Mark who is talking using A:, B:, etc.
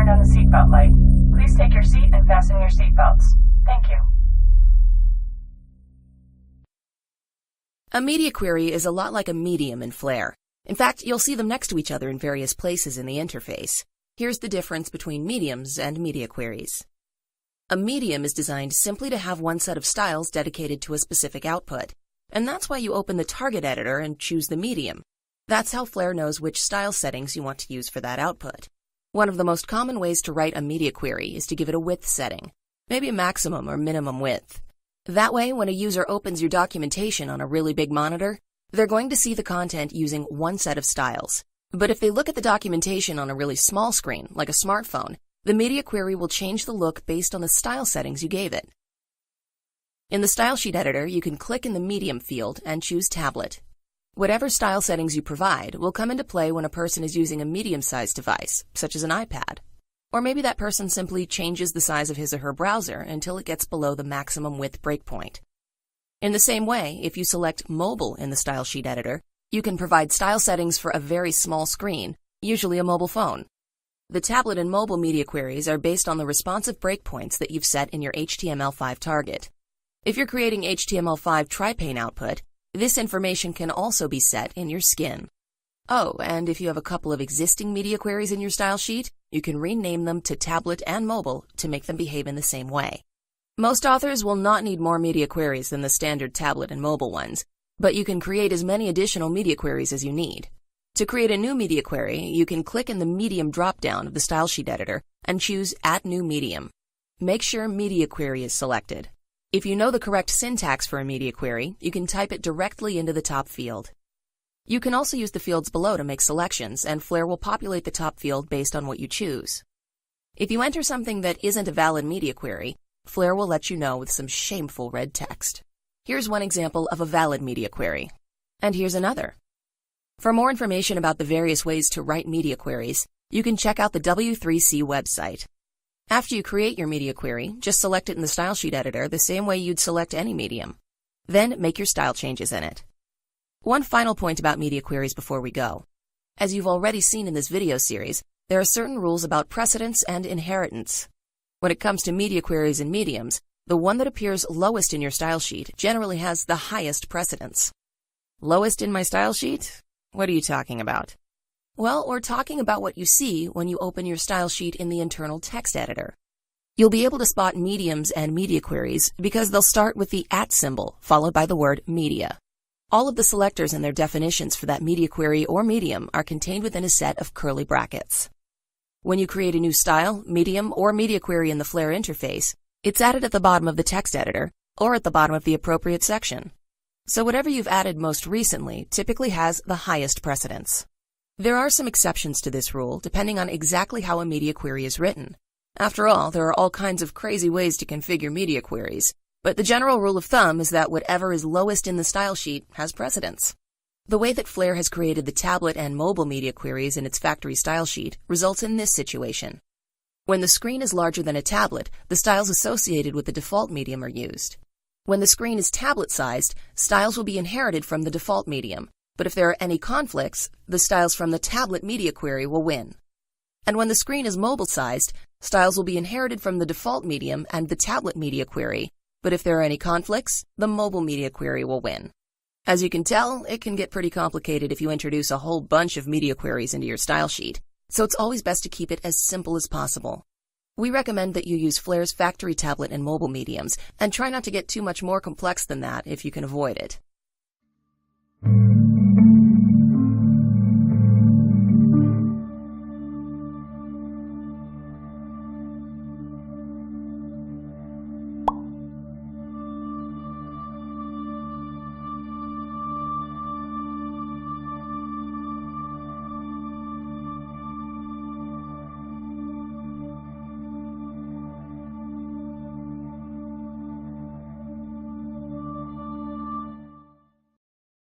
A: turned on the seatbelt light. Please take your seat and fasten your seatbelts. Thank you.
B: A media query is a lot like a medium in Flare. In fact, you'll see them next to each other in various places in the interface. Here's the difference between mediums and media queries. A medium is designed simply to have one set of styles dedicated to a specific output, and that's why you open the target editor and choose the medium. That's how Flare knows which style settings you want to use for that output. One of the most common ways to write a media query is to give it a width setting, maybe a maximum or minimum width. That way, when a user opens your documentation on a really big monitor, they're going to see the content using one set of styles. But if they look at the documentation on a really small screen, like a smartphone, the media query will change the look based on the style settings you gave it. In the Style Sheet editor, you can click in the Medium field and choose Tablet. Whatever style settings you provide will come into play when a person is using a medium-sized device, such as an iPad. Or maybe that person simply changes the size of his or her browser until it gets below the maximum width breakpoint. In the same way, if you select Mobile in the Style Sheet editor, you can provide style settings for a very small screen, usually a mobile phone. The tablet and mobile media queries are based on the responsive breakpoints that you've set in your HTML5 target. If you're creating HTML5 tri-pane output, this information can also be set in your skin. Oh, and if you have a couple of existing media queries in your style sheet, you can rename them to tablet and mobile to make them behave in the same way. Most authors will not need more media queries than the standard tablet and mobile ones, but you can create as many additional media queries as you need. To create a new media query, you can click in the Medium drop-down of the Style Sheet editor and choose Add New Medium. Make sure Media Query is selected. If you know the correct syntax for a media query, you can type it directly into the top field. You can also use the fields below to make selections, and Flare will populate the top field based on what you choose. If you enter something that isn't a valid media query, Flare will let you know with some shameful red text. Here's one example of a valid media query. And here's another. For more information about the various ways to write media queries, you can check out the W3C website. After you create your media query, just select it in the Style Sheet editor the same way you'd select any medium. Then make your style changes in it. One final point about media queries before we go. As you've already seen in this video series, there are certain rules about precedence and inheritance. When it comes to media queries and mediums, the one that appears lowest in your style sheet generally has the highest precedence. Lowest in my style sheet? What are you talking about? Well, we're talking about what you see when you open your style sheet in the internal text editor. You'll be able to spot mediums and media queries because they'll start with the @ symbol followed by the word media. All of the selectors and their definitions for that media query or medium are contained within a set of curly brackets. When you create a new style, medium, or media query in the Flare interface, it's added at the bottom of the text editor or at the bottom of the appropriate section. So whatever you've added most recently typically has the highest precedence. There are some exceptions to this rule depending on exactly how a media query is written. After all, there are all kinds of crazy ways to configure media queries, but the general rule of thumb is that whatever is lowest in the style sheet has precedence. The way that Flare has created the tablet and mobile media queries in its factory style sheet results in this situation. When the screen is larger than a tablet, the styles associated with the default medium are used. When the screen is tablet-sized, styles will be inherited from the default medium, but if there are any conflicts, the styles from the tablet media query will win. And when the screen is mobile-sized, styles will be inherited from the default medium and the tablet media query, but if there are any conflicts, the mobile media query will win. As you can tell, it can get pretty complicated if you introduce a whole bunch of media queries into your style sheet, so it's always best to keep it as simple as possible. We recommend that you use Flare's factory tablet and mobile mediums, and try not to get too much more complex than that if you can avoid it.